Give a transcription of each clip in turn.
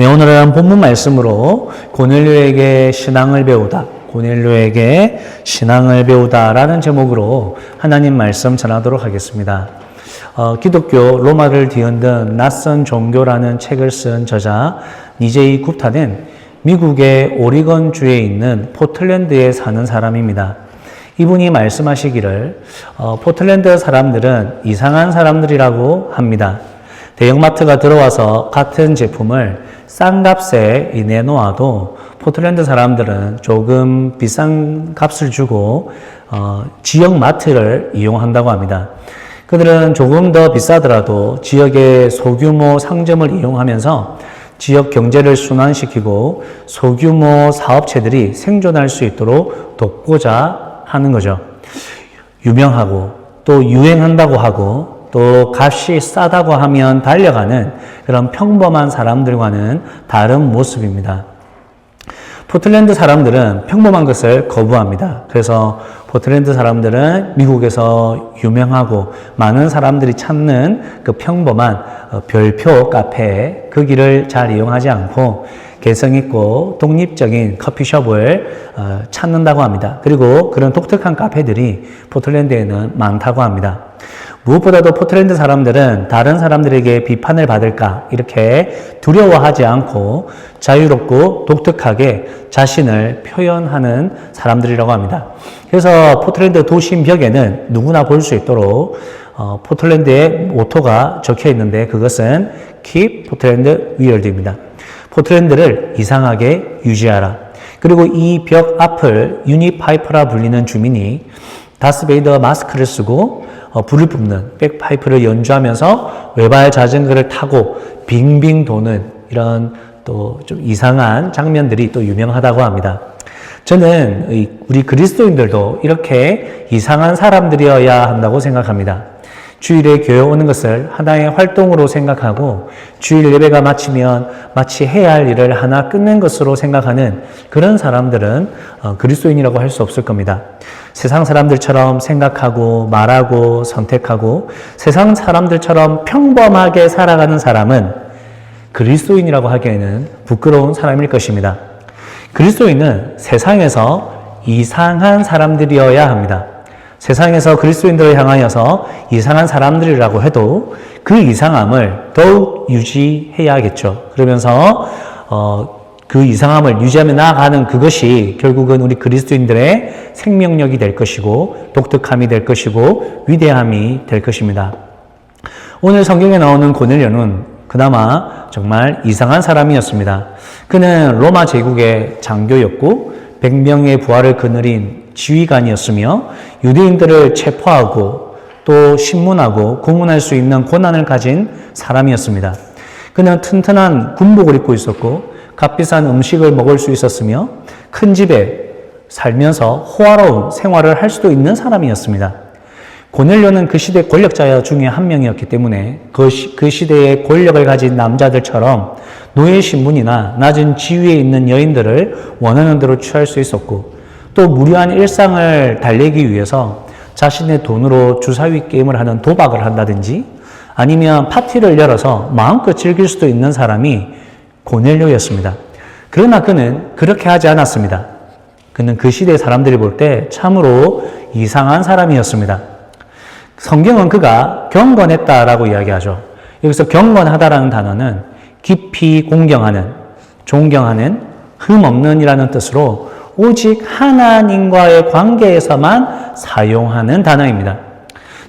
네, 오늘은 본문 말씀으로 고넬료에게 신앙을 배우다 라는 제목으로 하나님 말씀 전하도록 하겠습니다. 기독교 로마를 뒤흔든 낯선 종교라는 책을 쓴 저자 니제이 굽타는 미국의 오리건주에 있는 포틀랜드에 사는 사람입니다. 이분이 말씀하시기를 포틀랜드 사람들은 이상한 사람들이라고 합니다. 대형마트가 들어와서 같은 제품을 싼 값에 내놓아도 포틀랜드 사람들은 조금 비싼 값을 주고 지역 마트를 이용한다고 합니다. 그들은 조금 더 비싸더라도 지역의 소규모 상점을 이용하면서 지역 경제를 순환시키고 소규모 사업체들이 생존할 수 있도록 돕고자 하는 거죠. 유명하고 또 유행한다고 하고 또 값이 싸다고 하면 달려가는 그런 평범한 사람들과는 다른 모습입니다. 포틀랜드 사람들은 평범한 것을 거부합니다. 그래서 포틀랜드 사람들은 미국에서 유명하고 많은 사람들이 찾는 그 평범한 별표 카페 그 길을 잘 이용하지 않고 개성있고 독립적인 커피숍을 찾는다고 합니다. 그리고 그런 독특한 카페들이 포틀랜드에는 많다고 합니다. 무엇보다도 포틀랜드 사람들은 다른 사람들에게 비판을 받을까 이렇게 두려워하지 않고 자유롭고 독특하게 자신을 표현하는 사람들이라고 합니다. 그래서 포틀랜드 도심 벽에는 누구나 볼 수 있도록 포틀랜드의 모토가 적혀 있는데 그것은 Keep Portland Weird입니다. 포틀랜드를 이상하게 유지하라. 그리고 이 벽 앞을 유니파이프라 불리는 주민이 다스베이더 마스크를 쓰고 불을 뿜는 백파이프를 연주하면서 외발 자전거를 타고 빙빙 도는 이런 또 좀 이상한 장면들이 또 유명하다고 합니다. 저는 우리 그리스도인들도 이렇게 이상한 사람들이어야 한다고 생각합니다. 주일에 교회 오는 것을 하나의 활동으로 생각하고 주일 예배가 마치면 마치 해야 할 일을 하나 끝낸 것으로 생각하는 그런 사람들은 그리스도인이라고 할 수 없을 겁니다. 세상 사람들처럼 생각하고 말하고 선택하고 세상 사람들처럼 평범하게 살아가는 사람은 그리스도인이라고 하기에는 부끄러운 사람일 것입니다. 그리스도인은 세상에서 이상한 사람들이어야 합니다. 세상에서 그리스도인들을 향하여서 이상한 사람들이라고 해도 그 이상함을 더욱 유지해야겠죠. 그러면서 그 이상함을 유지하며 나아가는 그것이 결국은 우리 그리스도인들의 생명력이 될 것이고 독특함이 될 것이고 위대함이 될 것입니다. 오늘 성경에 나오는 고넬료는 그나마 정말 이상한 사람이었습니다. 그는 로마 제국의 장교였고 100명의 부하를 거느린 지휘관이었으며 유대인들을 체포하고 또 신문하고 고문할 수 있는 권한을 가진 사람이었습니다. 그는 튼튼한 군복을 입고 있었고 값비싼 음식을 먹을 수 있었으며 큰 집에 살면서 호화로운 생활을 할 수도 있는 사람이었습니다. 고넬료는 그 시대 권력자 중에 한 명이었기 때문에 그 시대의 권력을 가진 남자들처럼 노예 신분이나 낮은 지위에 있는 여인들을 원하는 대로 취할 수 있었고 또 무료한 일상을 달래기 위해서 자신의 돈으로 주사위 게임을 하는 도박을 한다든지 아니면 파티를 열어서 마음껏 즐길 수도 있는 사람이 고넬료였습니다. 그러나 그는 그렇게 하지 않았습니다. 그는 그 시대의 사람들이 볼 때 참으로 이상한 사람이었습니다. 성경은 그가 경건했다라고 이야기하죠. 여기서 경건하다라는 단어는 깊이 공경하는, 존경하는, 흠없는 이라는 뜻으로 오직 하나님과의 관계에서만 사용하는 단어입니다.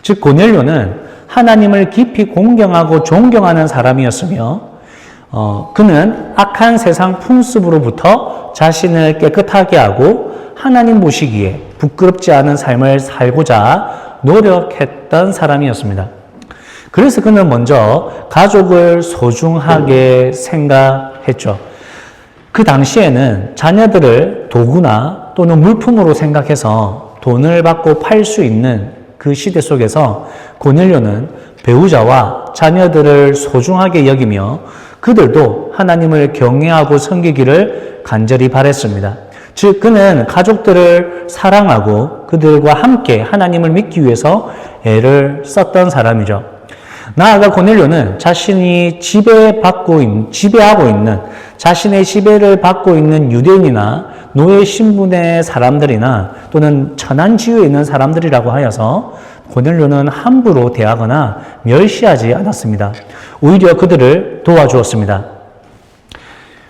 즉 고넬료는 하나님을 깊이 공경하고 존경하는 사람이었으며 그는 악한 세상 풍습으로부터 자신을 깨끗하게 하고 하나님 보시기에 부끄럽지 않은 삶을 살고자 노력했던 사람이었습니다. 그래서 그는 먼저 가족을 소중하게 생각했죠. 그 당시에는 자녀들을 도구나 또는 물품으로 생각해서 돈을 받고 팔 수 있는 그 시대 속에서 고넬료는 배우자와 자녀들을 소중하게 여기며 그들도 하나님을 경외하고 섬기기를 간절히 바랬습니다. 즉 그는 가족들을 사랑하고 그들과 함께 하나님을 믿기 위해서 애를 썼던 사람이죠. 나아가 고넬료는 자신이 지배하고 있는 자신의 지배를 받고 있는 유대인이나 노예 신분의 사람들이나 또는 천한 지위에 있는 사람들이라고 하여서 고넬료는 함부로 대하거나 멸시하지 않았습니다. 오히려 그들을 도와주었습니다.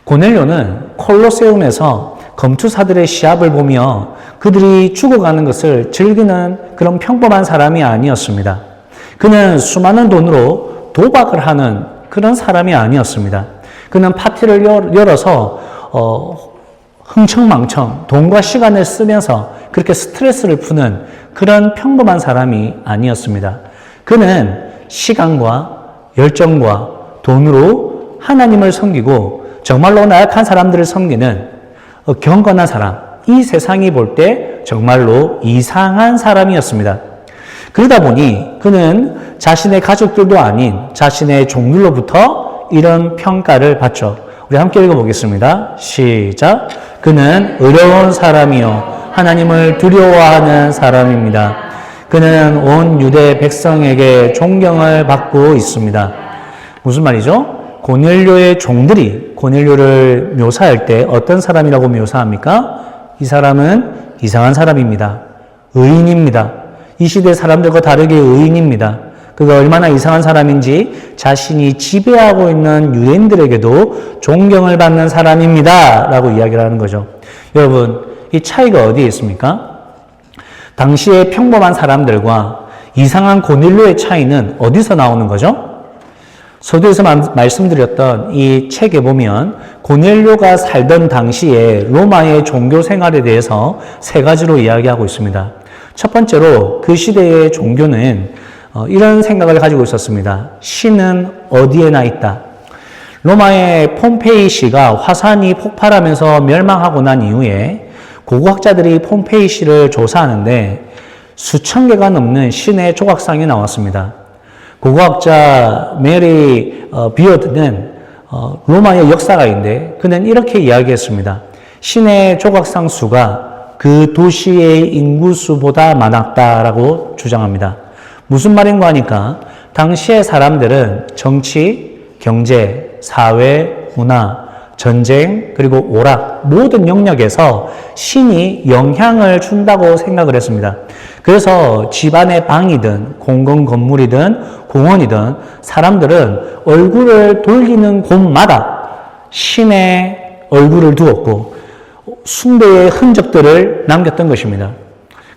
고넬료는 콜로세움에서 검투사들의 시합을 보며 그들이 죽어가는 것을 즐기는 그런 평범한 사람이 아니었습니다. 그는 수많은 돈으로 도박을 하는 그런 사람이 아니었습니다. 그는 파티를 열어서 흥청망청 돈과 시간을 쓰면서 그렇게 스트레스를 푸는 그런 평범한 사람이 아니었습니다. 그는 시간과 열정과 돈으로 하나님을 섬기고 정말로 나약한 사람들을 섬기는 경건한 사람, 이 세상이 볼 때 정말로 이상한 사람이었습니다. 그러다 보니 그는 자신의 가족들도 아닌 자신의 종들로부터 이런 평가를 받죠. 우리 함께 읽어보겠습니다. 시작. 그는 의로운 사람이요 하나님을 두려워하는 사람입니다. 그는 온 유대 백성에게 존경을 받고 있습니다. 무슨 말이죠? 고넬료의 종들이 고넬료를 묘사할 때 어떤 사람이라고 묘사합니까? 이 사람은 이상한 사람입니다. 의인입니다. 이 시대 사람들과 다르게 의인입니다. 그가 얼마나 이상한 사람인지 자신이 지배하고 있는 유대인들에게도 존경을 받는 사람입니다. 라고 이야기를 하는 거죠. 여러분, 이 차이가 어디에 있습니까? 당시의 평범한 사람들과 이상한 고넬료의 차이는 어디서 나오는 거죠? 서두에서 말씀드렸던 이 책에 보면 고넬료가 살던 당시에 로마의 종교 생활에 대해서 세 가지로 이야기하고 있습니다. 첫 번째로 그 시대의 종교는 이런 생각을 가지고 있었습니다. 신은 어디에나 있다. 로마의 폼페이 시가 화산이 폭발하면서 멸망하고 난 이후에 고고학자들이 폼페이 시를 조사하는데 수천 개가 넘는 신의 조각상이 나왔습니다. 고고학자 메리 비어드는 로마의 역사가인데 그는 이렇게 이야기했습니다. 신의 조각상 수가 그 도시의 인구수보다 많았다라고 주장합니다. 무슨 말인가 하니까 당시의 사람들은 정치, 경제, 사회, 문화, 전쟁, 그리고 오락 모든 영역에서 신이 영향을 준다고 생각을 했습니다. 그래서 집안의 방이든 공공 건물이든 공원이든 사람들은 얼굴을 돌리는 곳마다 신의 얼굴을 두었고 숭배의 흔적들을 남겼던 것입니다.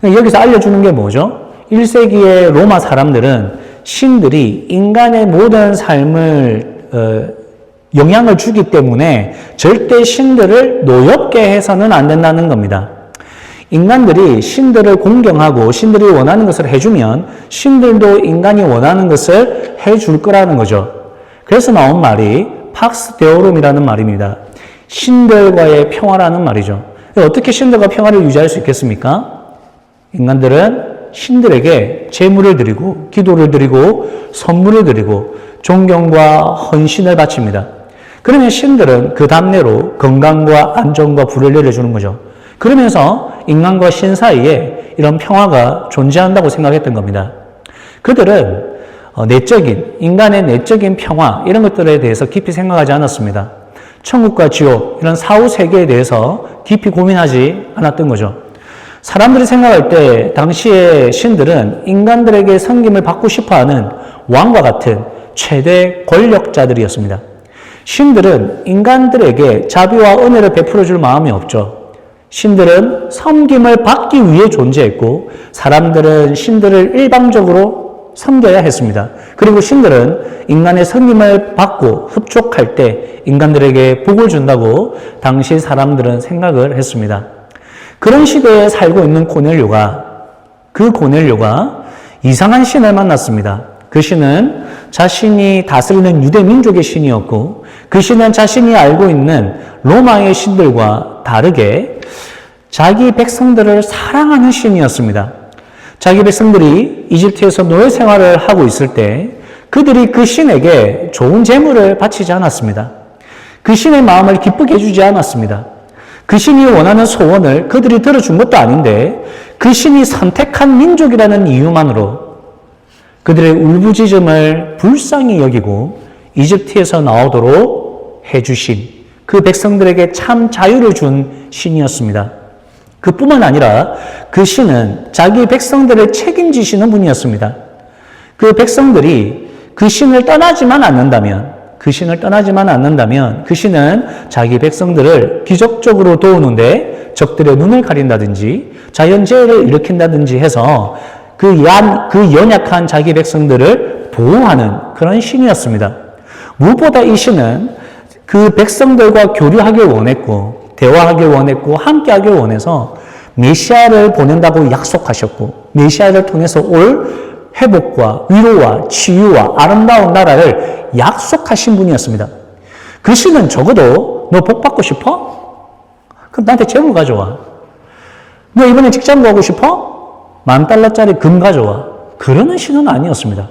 여기서 알려주는 게 뭐죠? 1세기의 로마 사람들은 신들이 인간의 모든 삶을 영향을 주기 때문에 절대 신들을 노엽게 해서는 안 된다는 겁니다. 인간들이 신들을 공경하고 신들이 원하는 것을 해주면 신들도 인간이 원하는 것을 해줄 거라는 거죠. 그래서 나온 말이 팍스 데오룸이라는 말입니다. 신들과의 평화라는 말이죠. 어떻게 신들과 평화를 유지할 수 있겠습니까? 인간들은 신들에게 제물을 드리고 기도를 드리고 선물을 드리고 존경과 헌신을 바칩니다. 그러면 신들은 그 답례로 건강과 안정과 부를 내려주는 거죠. 그러면서 인간과 신 사이에 이런 평화가 존재한다고 생각했던 겁니다. 그들은 인간의 내적인 평화 이런 것들에 대해서 깊이 생각하지 않았습니다. 천국과 지옥 이런 사후 세계에 대해서 깊이 고민하지 않았던 거죠. 사람들이 생각할 때 당시의 신들은 인간들에게 섬김을 받고 싶어하는 왕과 같은 최대 권력자들이었습니다. 신들은 인간들에게 자비와 은혜를 베풀어 줄 마음이 없죠. 신들은 섬김을 받기 위해 존재했고 사람들은 신들을 일방적으로 섬겨야 했습니다. 그리고 신들은 인간의 섬김을 받고 흡족할 때 인간들에게 복을 준다고 당시 사람들은 생각을 했습니다. 그런 시대에 살고 있는 고넬료가 이상한 신을 만났습니다. 그 신은 자신이 다스리는 유대 민족의 신이었고 그 신은 자신이 알고 있는 로마의 신들과 다르게 자기 백성들을 사랑하는 신이었습니다. 자기 백성들이 이집트에서 노예 생활을 하고 있을 때 그들이 그 신에게 좋은 재물을 바치지 않았습니다. 그 신의 마음을 기쁘게 해주지 않았습니다. 그 신이 원하는 소원을 그들이 들어준 것도 아닌데 그 신이 선택한 민족이라는 이유만으로 그들의 울부짖음을 불쌍히 여기고 이집트에서 나오도록 해주신 그 백성들에게 참 자유를 준 신이었습니다. 그뿐만 아니라 그 신은 자기 백성들을 책임지시는 분이었습니다. 그 백성들이 그 신을 떠나지만 않는다면 그 신은 자기 백성들을 기적적으로 도우는데 적들의 눈을 가린다든지 자연재해를 일으킨다든지 해서 그 연약한 자기 백성들을 보호하는 그런 신이었습니다. 무엇보다 이 신은 그 백성들과 교류하길 원했고 대화하길 원했고 함께하길 원해서 메시아를 보낸다고 약속하셨고 메시아를 통해서 올 회복과 위로와 치유와 아름다운 나라를 약속하신 분이었습니다. 그 신은 적어도 너 복 받고 싶어? 그럼 나한테 재물 가져와. 너 이번에 직장 가고 싶어? $10,000짜리 금 가져와. 그러는 신은 아니었습니다.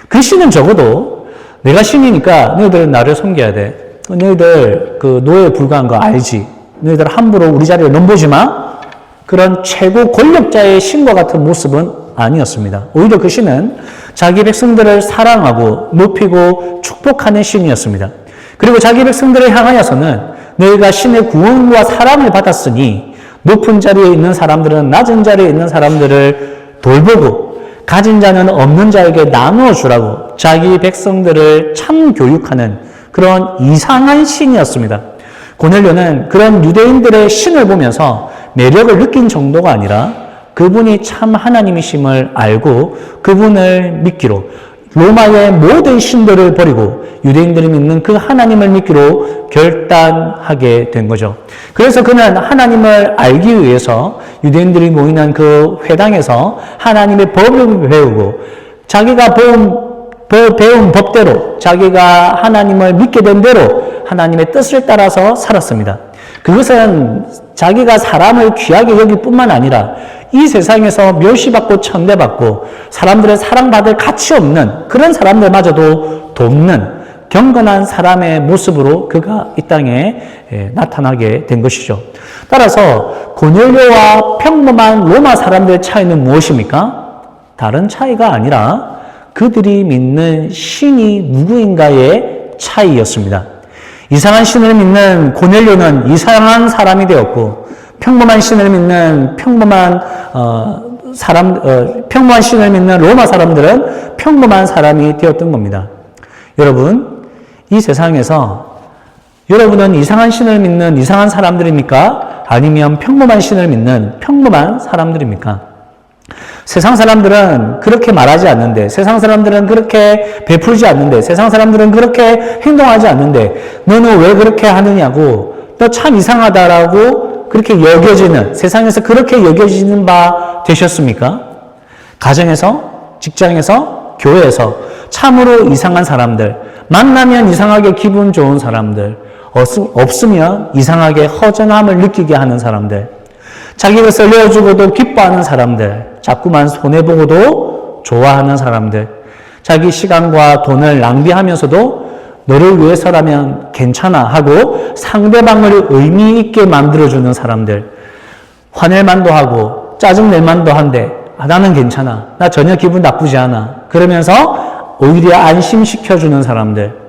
그 신은 적어도 내가 신이니까 너희들은 나를 섬겨야 돼. 너희들 그 노예에 불과한 거 알지? 너희들 함부로 우리 자리에 넘보지 마? 그런 최고 권력자의 신과 같은 모습은 아니었습니다. 오히려 그 신은 자기 백성들을 사랑하고 높이고 축복하는 신이었습니다. 그리고 자기 백성들을 향하여서는 너희가 신의 구원과 사랑을 받았으니 높은 자리에 있는 사람들은 낮은 자리에 있는 사람들을 돌보고 가진 자는 없는 자에게 나누어 주라고 자기 백성들을 참 교육하는 그런 이상한 신이었습니다. 고넬료는 그런 유대인들의 신을 보면서 매력을 느낀 정도가 아니라 그분이 참 하나님이심을 알고 그분을 믿기로 로마의 모든 신들을 버리고 유대인들이 믿는 그 하나님을 믿기로 결단하게 된 거죠. 그래서 그는 하나님을 알기 위해서 유대인들이 모이는 그 회당에서 하나님의 법을 배우고 자기가 배운 법대로 자기가 하나님을 믿게 된 대로 하나님의 뜻을 따라서 살았습니다. 그것은 자기가 사람을 귀하게 여길 뿐만 아니라 이 세상에서 멸시받고 천대받고 사람들의 사랑받을 가치 없는 그런 사람들마저도 돕는 경건한 사람의 모습으로 그가 이 땅에 나타나게 된 것이죠. 따라서 고넬료와 평범한 로마 사람들의 차이는 무엇입니까? 다른 차이가 아니라 그들이 믿는 신이 누구인가의 차이였습니다. 이상한 신을 믿는 고넬료는 이상한 사람이 되었고 평범한 신을 믿는 평범한 신을 믿는 로마 사람들은 평범한 사람이 되었던 겁니다. 여러분, 이 세상에서 여러분은 이상한 신을 믿는 이상한 사람들입니까? 아니면 평범한 신을 믿는 평범한 사람들입니까? 세상 사람들은 그렇게 말하지 않는데, 세상 사람들은 그렇게 베풀지 않는데, 세상 사람들은 그렇게 행동하지 않는데, 너는 왜 그렇게 하느냐고, 너 참 이상하다라고 그렇게 여겨지는, 세상에서 그렇게 여겨지는 바 되셨습니까? 가정에서, 직장에서, 교회에서 참으로 이상한 사람들, 만나면 이상하게 기분 좋은 사람들, 없으면 이상하게 허전함을 느끼게 하는 사람들, 자기 것을 내어주고도 기뻐하는 사람들, 자꾸만 손해보고도 좋아하는 사람들, 자기 시간과 돈을 낭비하면서도 너를 위해서라면 괜찮아 하고 상대방을 의미 있게 만들어주는 사람들, 화낼 만도 하고 짜증낼 만도 한데 나는 괜찮아, 나 전혀 기분 나쁘지 않아 그러면서 오히려 안심시켜주는 사람들,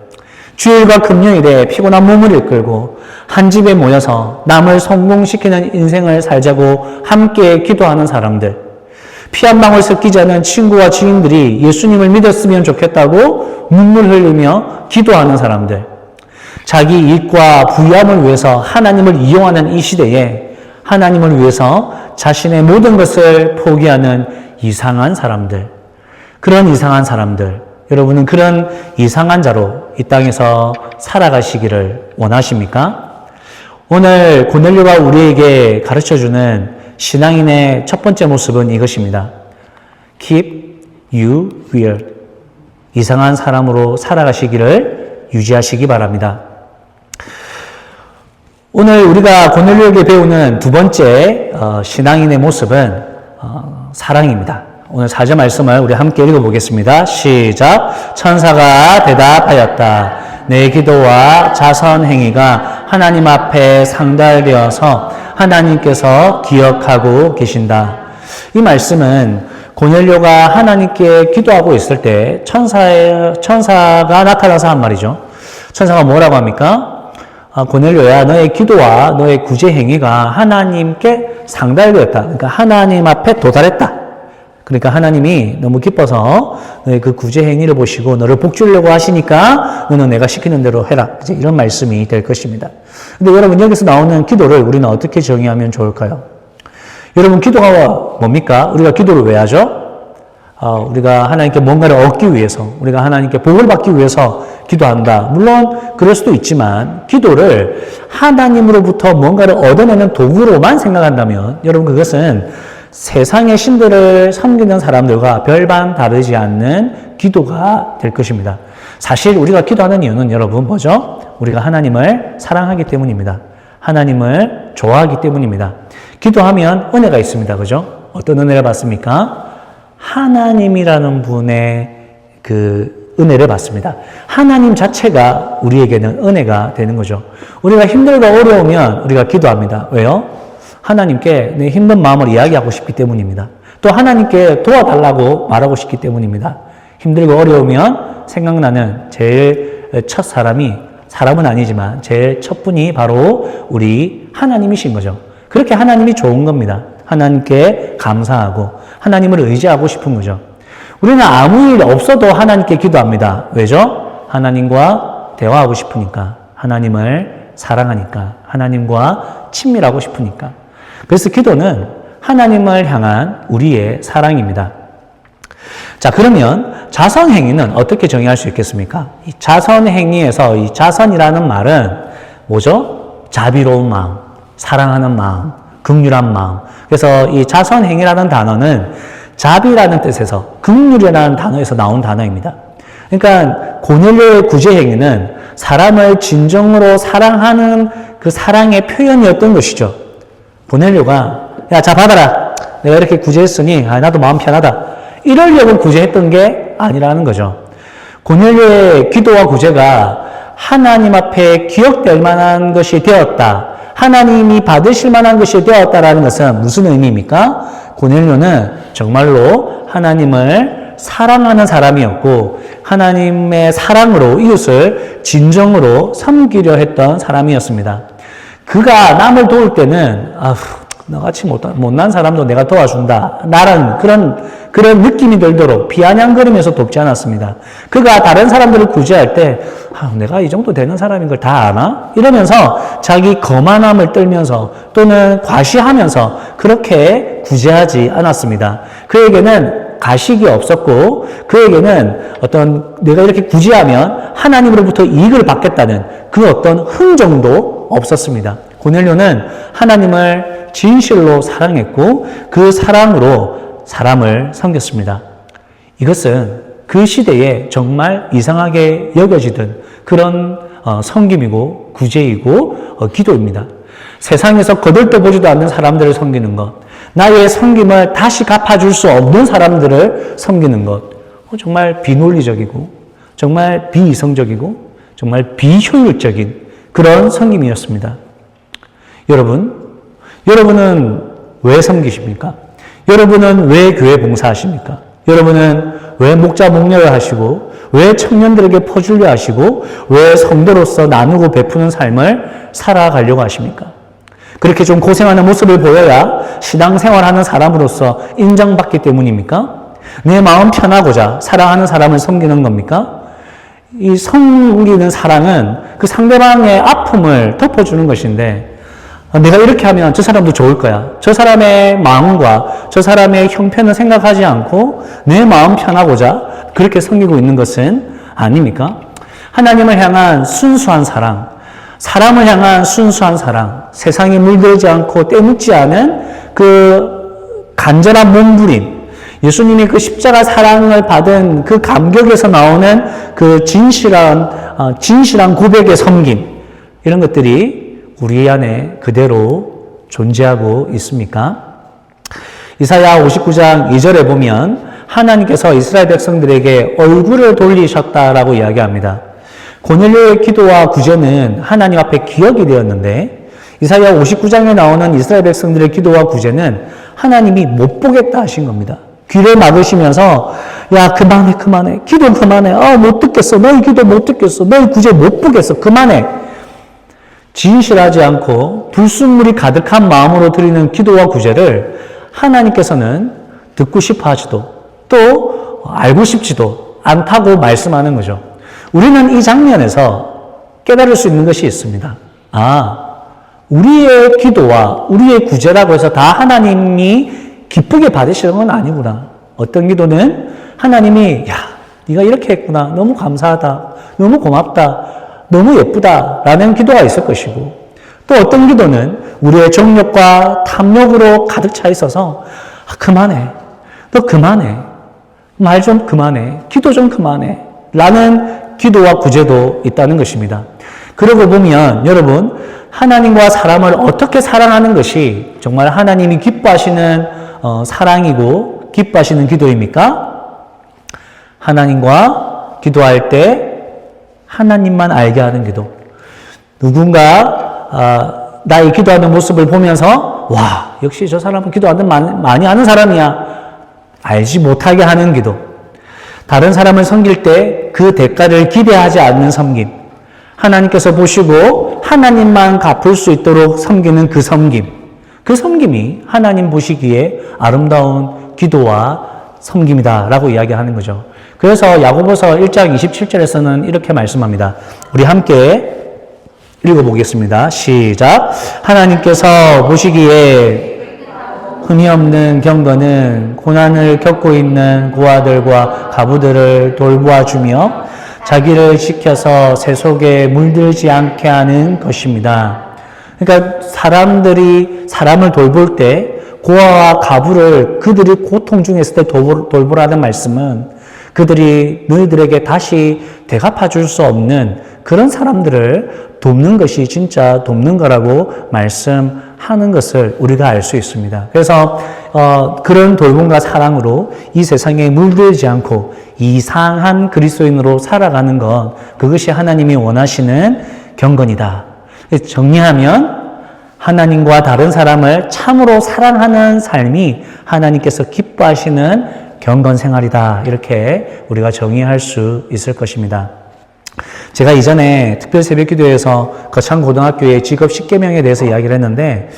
주일과 금요일에 피곤한 몸을 이끌고 한 집에 모여서 남을 성공시키는 인생을 살자고 함께 기도하는 사람들, 피 한 방울 섞이지 않은 친구와 지인들이 예수님을 믿었으면 좋겠다고 눈물 흘리며 기도하는 사람들, 자기 이익과 부유함을 위해서 하나님을 이용하는 이 시대에 하나님을 위해서 자신의 모든 것을 포기하는 이상한 사람들, 그런 이상한 사람들, 여러분은 그런 이상한 자로 이 땅에서 살아가시기를 원하십니까? 오늘 고넬료가 우리에게 가르쳐주는 신앙인의 첫 번째 모습은 이것입니다. Keep you real. 이상한 사람으로 살아가시기를 유지하시기 바랍니다. 오늘 우리가 고넬료에게 배우는 두 번째 신앙인의 모습은 사랑입니다. 오늘 4절 말씀을 우리 함께 읽어보겠습니다. 시작. 천사가 대답하였다. 내 기도와 자선 행위가 하나님 앞에 상달되어서 하나님께서 기억하고 계신다. 이 말씀은 고넬료가 하나님께 기도하고 있을 때 천사가 나타나서 한 말이죠. 천사가 뭐라고 합니까? 고넬료야, 너의 기도와 너의 구제 행위가 하나님께 상달되었다. 그러니까 하나님 앞에 도달했다. 그러니까 하나님이 너무 기뻐서 너의 그 구제 행위를 보시고 너를 복주려고 하시니까 너는 내가 시키는 대로 해라. 이제 이런 말씀이 될 것입니다. 근데 여러분, 여기서 나오는 기도를 우리는 어떻게 정의하면 좋을까요? 여러분, 기도가 뭡니까? 우리가 기도를 왜 하죠? 우리가 하나님께 뭔가를 얻기 위해서, 우리가 하나님께 복을 받기 위해서 기도한다. 물론 그럴 수도 있지만 기도를 하나님으로부터 뭔가를 얻어내는 도구로만 생각한다면 여러분, 그것은 세상의 신들을 섬기는 사람들과 별반 다르지 않는 기도가 될 것입니다. 사실 우리가 기도하는 이유는 여러분 뭐죠? 우리가 하나님을 사랑하기 때문입니다. 하나님을 좋아하기 때문입니다. 기도하면 은혜가 있습니다. 그죠? 어떤 은혜를 받습니까? 하나님이라는 분의 그 은혜를 받습니다. 하나님 자체가 우리에게는 은혜가 되는 거죠. 우리가 힘들고 어려우면 우리가 기도합니다. 왜요? 하나님께 내 힘든 마음을 이야기하고 싶기 때문입니다. 또 하나님께 도와달라고 말하고 싶기 때문입니다. 힘들고 어려우면 생각나는 제일 첫 사람은 아니지만 제일 첫 분이 바로 우리 하나님이신 거죠. 그렇게 하나님이 좋은 겁니다. 하나님께 감사하고 하나님을 의지하고 싶은 거죠. 우리는 아무 일 없어도 하나님께 기도합니다. 왜죠? 하나님과 대화하고 싶으니까, 하나님을 사랑하니까, 하나님과 친밀하고 싶으니까. 그래서 기도는 하나님을 향한 우리의 사랑입니다. 자, 그러면 자선행위는 어떻게 정의할 수 있겠습니까? 이 자선행위에서 이 자선이라는 말은 뭐죠? 자비로운 마음, 사랑하는 마음, 긍휼한 마음. 그래서 이 자선행위라는 단어는 자비라는 뜻에서, 긍휼이라는 단어에서 나온 단어입니다. 그러니까 고넬료의 구제행위는 사람을 진정으로 사랑하는 그 사랑의 표현이었던 것이죠. 고넬료가 야, 자 받아라. 내가 이렇게 구제했으니 나도 마음 편하다. 이러려고 구제했던 게 아니라는 거죠. 고넬료의 기도와 구제가 하나님 앞에 기억될 만한 것이 되었다. 하나님이 받으실 만한 것이 되었다라는 것은 무슨 의미입니까? 고넬료는 정말로 하나님을 사랑하는 사람이었고 하나님의 사랑으로 이웃을 진정으로 섬기려 했던 사람이었습니다. 그가 남을 도울 때는 너같이 못난 사람도 내가 도와준다. 나란 그런 느낌이 들도록 비아냥거리면서 돕지 않았습니다. 그가 다른 사람들을 구제할 때 내가 이 정도 되는 사람인 걸 다 아나? 이러면서 자기 거만함을 떨면서 또는 과시하면서 그렇게 구제하지 않았습니다. 그에게는 가식이 없었고 그에게는 어떤 내가 이렇게 구제하면 하나님으로부터 이익을 받겠다는 그 어떤 흥정도 없었습니다. 고넬료는 하나님을 진실로 사랑했고 그 사랑으로 사람을 섬겼습니다. 이것은 그 시대에 정말 이상하게 여겨지던 그런 섬김이고 구제이고 기도입니다. 세상에서 거들떠보지도 않는 사람들을 섬기는 것, 나의 섬김을 다시 갚아줄 수 없는 사람들을 섬기는 것, 정말 비논리적이고 정말 비이성적이고 정말 비효율적인 그런 섬김이었습니다. 여러분은 왜 섬기십니까? 여러분은 왜 교회 봉사하십니까? 여러분은 왜 목자 목녀를 하시고 왜 청년들에게 퍼주려 하시고 왜 성도로서 나누고 베푸는 삶을 살아가려고 하십니까? 그렇게 좀 고생하는 모습을 보여야 신앙생활하는 사람으로서 인정받기 때문입니까? 내 마음 편하고자 사랑하는 사람을 섬기는 겁니까? 이 섬기는 사랑은 그 상대방의 아픔을 덮어주는 것인데 내가 이렇게 하면 저 사람도 좋을 거야. 저 사람의 마음과 저 사람의 형편을 생각하지 않고 내 마음 편하고자 그렇게 섬기고 있는 것은 아닙니까? 하나님을 향한 순수한 사랑, 사람을 향한 순수한 사랑, 세상에 물들지 않고 때묻지 않은 그 간절한 몸부림, 예수님이 그 십자가 사랑을 받은 그 감격에서 나오는 그 진실한 고백의 섬김, 이런 것들이 우리 안에 그대로 존재하고 있습니까? 이사야 59장 2절에 보면 하나님께서 이스라엘 백성들에게 얼굴을 돌리셨다라고 이야기합니다. 고넬료의 기도와 구제는 하나님 앞에 기억이 되었는데 이사야 59장에 나오는 이스라엘 백성들의 기도와 구제는 하나님이 못 보겠다 하신 겁니다. 귀를 막으시면서 야 그만해 기도 그만해 못 듣겠어 너희 기도 못 듣겠어 너희 구제 못 보겠어 그만해 진실하지 않고 불순물이 가득한 마음으로 드리는 기도와 구제를 하나님께서는 듣고 싶어 하지도 또 알고 싶지도 않다고 말씀하는 거죠. 우리는 이 장면에서 깨달을 수 있는 것이 있습니다. 우리의 기도와 우리의 구제라고 해서 다 하나님이 기쁘게 받으시는 건 아니구나. 어떤 기도는 하나님이 네가 이렇게 했구나. 너무 감사하다. 너무 고맙다. 너무 예쁘다. 라는 기도가 있을 것이고 또 어떤 기도는 우리의 정욕과 탐욕으로 가득 차 있어서 그만해. 너 그만해. 말 좀 그만해. 기도 좀 그만해. 라는 기도와 구제도 있다는 것입니다. 그러고 보면 여러분 하나님과 사람을 어떻게 사랑하는 것이 정말 하나님이 기뻐하시는 사랑이고 기뻐하시는 기도입니까? 하나님과 기도할 때 하나님만 알게 하는 기도. 누군가 나의 기도하는 모습을 보면서 와 역시 저 사람은 기도하는 많이 하는 사람이야. 알지 못하게 하는 기도. 다른 사람을 섬길 때 그 대가를 기대하지 않는 섬김. 하나님께서 보시고 하나님만 갚을 수 있도록 섬기는 그 섬김. 그 섬김이 하나님 보시기에 아름다운 기도와 섬김이다라고 이야기하는 거죠. 그래서 야고보서 1장 27절에서는 이렇게 말씀합니다. 우리 함께 읽어보겠습니다. 시작. 하나님께서 보시기에 흠이 없는 경건은 고난을 겪고 있는 고아들과 가부들을 돌보아주며 자기를 지켜서 새 속에 물들지 않게 하는 것입니다. 그러니까 사람들이 사람을 돌볼 때 고아와 가부를 그들이 고통 중에 있을 때 돌보라는 말씀은 그들이 너희들에게 다시 대갚아 줄 수 없는 그런 사람들을 돕는 것이 진짜 돕는 거라고 말씀하는 것을 우리가 알 수 있습니다. 그래서 그런 돌봄과 사랑으로 이 세상에 물들지 않고 이상한 그리스도인으로 살아가는 것, 그것이 하나님이 원하시는 경건이다. 정리하면 하나님과 다른 사람을 참으로 사랑하는 삶이 하나님께서 기뻐하시는 경건 생활이다. 이렇게 우리가 정의할 수 있을 것입니다. 제가 이전에 특별 새벽 기도에서 거창고등학교의 직업 10계명에 대해서 이야기를 했는데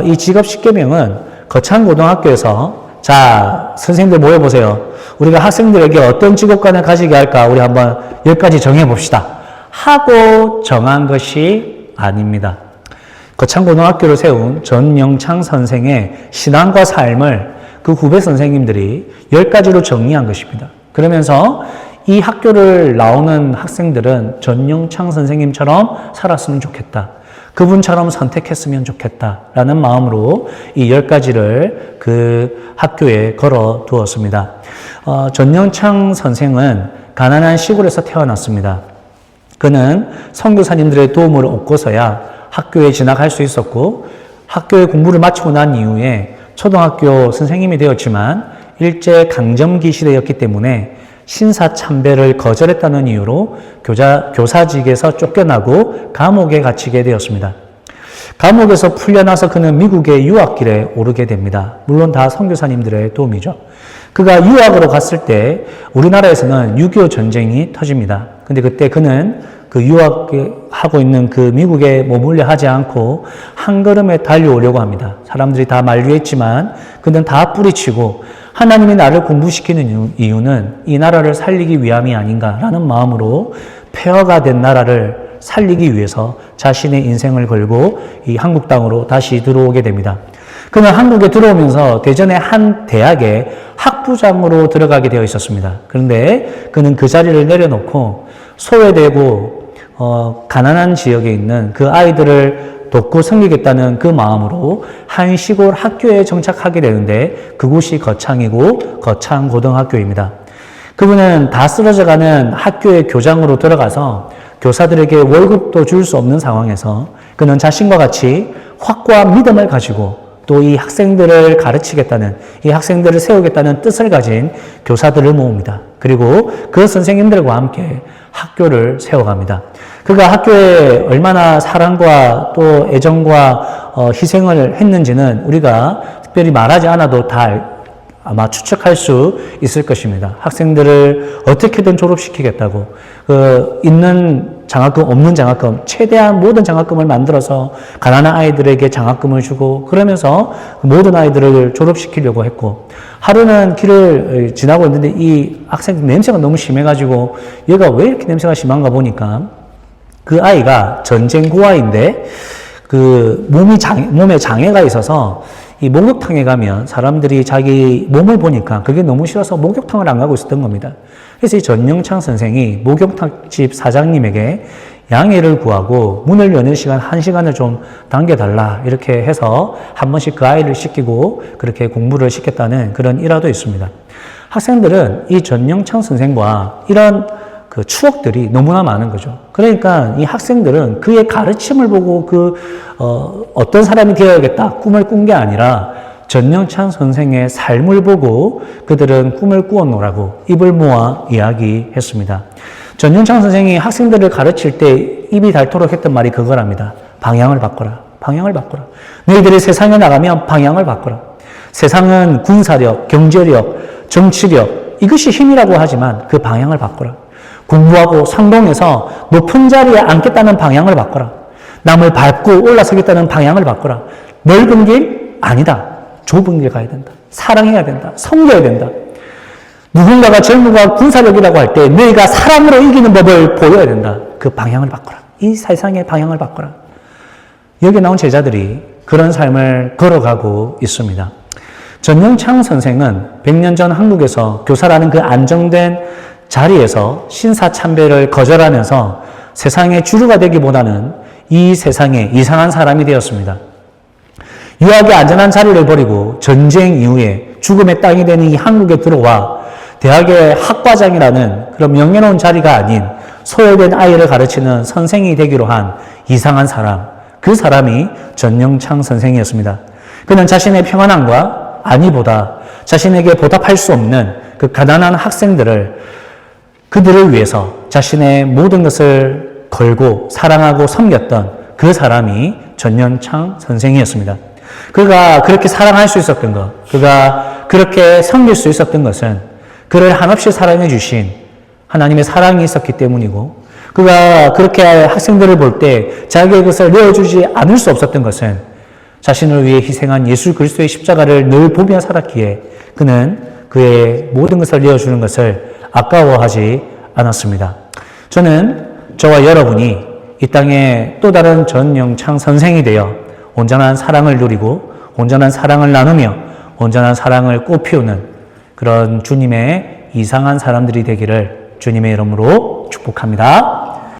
이 직업 10계명은 거창고등학교에서 자, 선생님들 모여보세요. 우리가 학생들에게 어떤 직업관을 가지게 할까? 우리 한번 10가지 정해봅시다. 하고 정한 것이 아닙니다. 거창고등학교를 세운 전영창 선생의 신앙과 삶을 그 후배 선생님들이 10가지로 정리한 것입니다. 그러면서 이 학교를 나오는 학생들은 전영창 선생님처럼 살았으면 좋겠다. 그분처럼 선택했으면 좋겠다라는 마음으로 이 10가지를 그 학교에 걸어 두었습니다. 전영창 선생은 가난한 시골에서 태어났습니다. 그는 선교사님들의 도움을 얻고서야 학교에 진학할 수 있었고 학교에 공부를 마치고 난 이후에 초등학교 선생님이 되었지만 일제 강점기 시대였기 때문에 신사참배를 거절했다는 이유로 교사직에서 쫓겨나고 감옥에 갇히게 되었습니다. 감옥에서 풀려나서 그는 미국의 유학길에 오르게 됩니다. 물론 다 선교사님들의 도움이죠. 그가 유학으로 갔을 때 우리나라에서는 6.25 전쟁이 터집니다. 근데 그때 그는 그 유학하고 있는 그 미국에 머물려 하지 않고 한 걸음에 달려오려고 합니다. 사람들이 다 만류했지만 그는 다 뿌리치고 하나님이 나를 공부시키는 이유는 이 나라를 살리기 위함이 아닌가라는 마음으로 폐허가 된 나라를 살리기 위해서 자신의 인생을 걸고 이 한국 땅으로 다시 들어오게 됩니다. 그는 한국에 들어오면서 대전의 한 대학에 학부장으로 들어가게 되어 있었습니다. 그런데 그는 그 자리를 내려놓고 소외되고 가난한 지역에 있는 그 아이들을 돕고 섬기겠다는 그 마음으로 한 시골 학교에 정착하게 되는데 그곳이 거창이고 거창고등학교입니다. 그분은 다 쓰러져가는 학교의 교장으로 들어가서 교사들에게 월급도 줄 수 없는 상황에서 그는 자신과 같이 확고한 믿음을 가지고 또 이 학생들을 가르치겠다는, 이 학생들을 세우겠다는 뜻을 가진 교사들을 모읍니다. 그리고 그 선생님들과 함께 학교를 세워갑니다. 그가 학교에 얼마나 사랑과 또 애정과 희생을 했는지는 우리가 특별히 말하지 않아도 다 아마 추측할 수 있을 것입니다. 학생들을 어떻게든 졸업시키겠다고, 있는 장학금, 없는 장학금, 최대한 모든 장학금을 만들어서 가난한 아이들에게 장학금을 주고, 그러면서 모든 아이들을 졸업시키려고 했고, 하루는 길을 지나고 있는데 이 학생 냄새가 너무 심해가지고, 얘가 왜 이렇게 냄새가 심한가 보니까, 그 아이가 전쟁 고아인데, 몸에 장애가 있어서, 이 목욕탕에 가면 사람들이 자기 몸을 보니까 그게 너무 싫어서 목욕탕을 안 가고 있었던 겁니다. 그래서 이 전영창 선생이 목욕탕집 사장님에게 양해를 구하고 문을 여는 시간 1시간을 좀 당겨달라 이렇게 해서 한 번씩 그 아이를 시키고 그렇게 공부를 시켰다는 그런 일화도 있습니다. 학생들은 이 전영창 선생과 이런 그 추억들이 너무나 많은 거죠. 그러니까 이 학생들은 그의 가르침을 보고 어떤 사람이 되어야겠다 꿈을 꾼 게 아니라 전영창 선생의 삶을 보고 그들은 꿈을 꾸었노라고 입을 모아 이야기했습니다. 전영창 선생이 학생들을 가르칠 때 입이 닳도록 했던 말이 그거랍니다. 방향을 바꿔라. 방향을 바꿔라. 너희들이 세상에 나가면 방향을 바꿔라. 세상은 군사력, 경제력, 정치력 이것이 힘이라고 하지만 그 방향을 바꿔라. 공부하고 성공해서 높은 자리에 앉겠다는 방향을 바꿔라. 남을 밟고 올라서겠다는 방향을 바꿔라. 넓은 길? 아니다. 좁은 길 가야 된다. 사랑해야 된다. 섬겨야 된다. 누군가가 젊음과 군사력이라고 할 때 너희가 사랑으로 이기는 법을 보여야 된다. 그 방향을 바꿔라. 이 세상의 방향을 바꿔라. 여기 나온 제자들이 그런 삶을 걸어가고 있습니다. 전영창 선생은 100년 전 한국에서 교사라는 그 안정된 자리에서 신사참배를 거절하면서 세상의 주류가 되기보다는 이 세상에 이상한 사람이 되었습니다. 유학의 안전한 자리를 버리고 전쟁 이후에 죽음의 땅이 되는 이 한국에 들어와 대학의 학과장이라는 그런 명예로운 자리가 아닌 소외된 아이를 가르치는 선생이 되기로 한 이상한 사람, 그 사람이 전영창 선생이었습니다. 그는 자신의 평안함과 안위보다 자신에게 보답할 수 없는 그 가난한 학생들을 그들을 위해서 자신의 모든 것을 걸고 사랑하고 섬겼던 그 사람이 전영창 선생이었습니다. 그가 그렇게 사랑할 수 있었던 것, 그가 그렇게 섬길 수 있었던 것은 그를 한없이 사랑해 주신 하나님의 사랑이 있었기 때문이고, 그가 그렇게 학생들을 볼 때 자기의 것을 내어주지 않을 수 없었던 것은 자신을 위해 희생한 예수 그리스도의 십자가를 늘 보며 살았기에 그는 그의 모든 것을 내어주는 것을 아까워하지 않았습니다. 저는 저와 여러분이 이 땅에 또 다른 전영창 선생이 되어 온전한 사랑을 누리고 온전한 사랑을 나누며 온전한 사랑을 꽃피우는 그런 주님의 이상한 사람들이 되기를 주님의 이름으로 축복합니다.